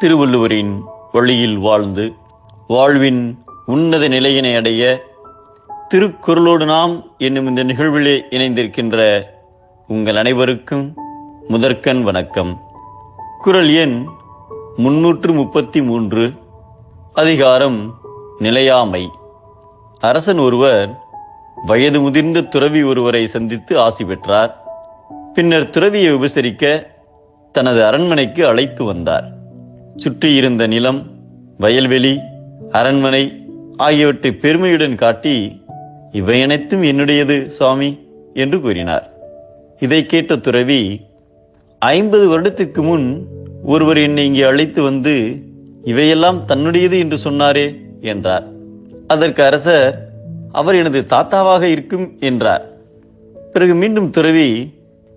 திருவள்ளுவரின் வழியில் வாழ்ந்து வாழ்வின் உன்னத நிலையினை அடைய திருக்குறளோடு நாம் என்னும் இந்த நிகழ்விலே இணைந்திருக்கின்ற உங்கள் அனைவருக்கும் முதற்கண் வணக்கம். குறள் எண் 333, அதிகாரம் நிலையாமை. அரசன் ஒருவர் வயது முதிர்ந்த துறவி ஒருவரை சந்தித்து ஆசி பெற்றார். பின்னர் துறவியை உபசரிக்க தனது அரண்மனைக்கு அழைத்து வந்தார். சுற்றியிருந்த நிலம், வயல்வெளி, அரண்மனை ஆகியவற்றை பெருமையுடன் காட்டி, இவை அனைத்தும் என்னுடையது சுவாமி என்று கூறினார். இதை கேட்ட துறவி, 50 வருடத்திற்கு முன் ஒருவர் என்னை இங்கே அழைத்து வந்து இவையெல்லாம் தன்னுடையது என்று சொன்னாரே என்றார். அதற்கு அரசர், அவர் எனது தாத்தாவாக இருக்கும் என்றார். பிறகு மீண்டும் துறவி,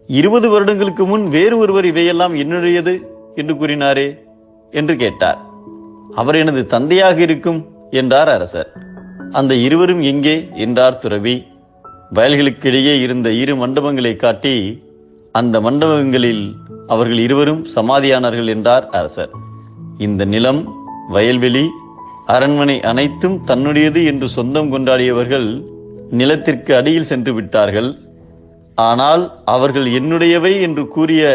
20 வருடங்களுக்கு முன் வேறு ஒருவர் இவையெல்லாம் என்னுடையது என்று கூறினாரே என்று கேட்டார். அவர் எனது தந்தையாக இருக்கும் என்றார் அரசர். அந்த இருவரும் எங்கே என்றார் துறவி. வயல்களுக்கிடையே இருந்த 2 மண்டபங்களை காட்டி, அந்த மண்டபங்களில் அவர்கள் இருவரும் சமாதியானார்கள் என்றார் அரசர். இந்த நிலம், வயல்வெளி, அரண்மனை அனைத்தும் தன்னுடையது என்று சொந்தம் கொண்டாடியவர்கள் நிலத்திற்கு அடியில் சென்று விட்டார்கள். ஆனால் அவர்கள் என்னுடையவை என்று கூறிய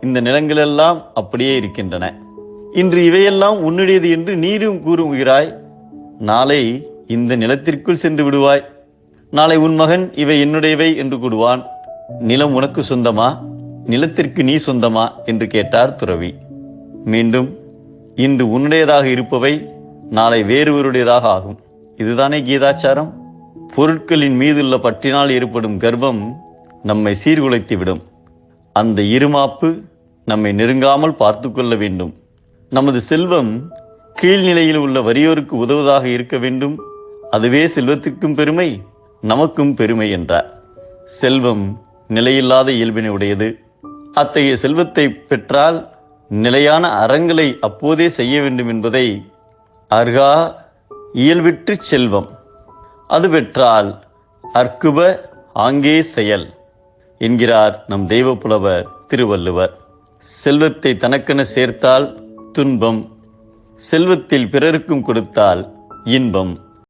இந்த நிலங்களெல்லாம் அப்படியே இருக்கின்றன. இன்று இவையெல்லாம் உன்னுடையது என்று நீரும் கூறுகிறாய். நாளை இந்த நிலத்திற்குள் சென்று விடுவாய். நாளை உன் மகன் இவை என்னுடையவை என்று கூடுவான். நிலம் உனக்கு சொந்தமா, நிலத்திற்கு நீ சொந்தமா என்று கேட்டார் துறவி. மீண்டும், இன்று உன்னுடையதாக இருப்பவை நாளை வேறுவருடையதாக ஆகும். இதுதானே கீதாச்சாரம். பொருட்களின் மீதுள்ள பற்றினால் ஏற்படும் கர்வம் நம்மை சீர்குலைத்துவிடும். அந்த இருமாப்பு நம்மை நெருங்காமல் பார்த்து கொள்ள வேண்டும். நமது செல்வம் கீழ்நிலையில் உள்ள வறியோருக்கு உதவுவதாக இருக்க வேண்டும். அதுவே செல்வத்திற்கும் பெருமை, நமக்கும் பெருமை என்றார். செல்வம் நிலையில்லாத இயல்பினை உடையது. அத்தகைய செல்வத்தை பெற்றால் நிலையான அறங்களை அப்போதே செய்ய வேண்டும் என்பதை அர்கா இயல்பிற்று செல்வம், அது பெற்றால் அற்குப ஆங்கே செயல் என்கிறார் நம் தெய்வ புலவர் திருவள்ளுவர். செல்வத்தை தனக்கென சேர்த்தால் துன்பம், செல்வத்தில் பிறருக்கும் கொடுத்தால் இன்பம்.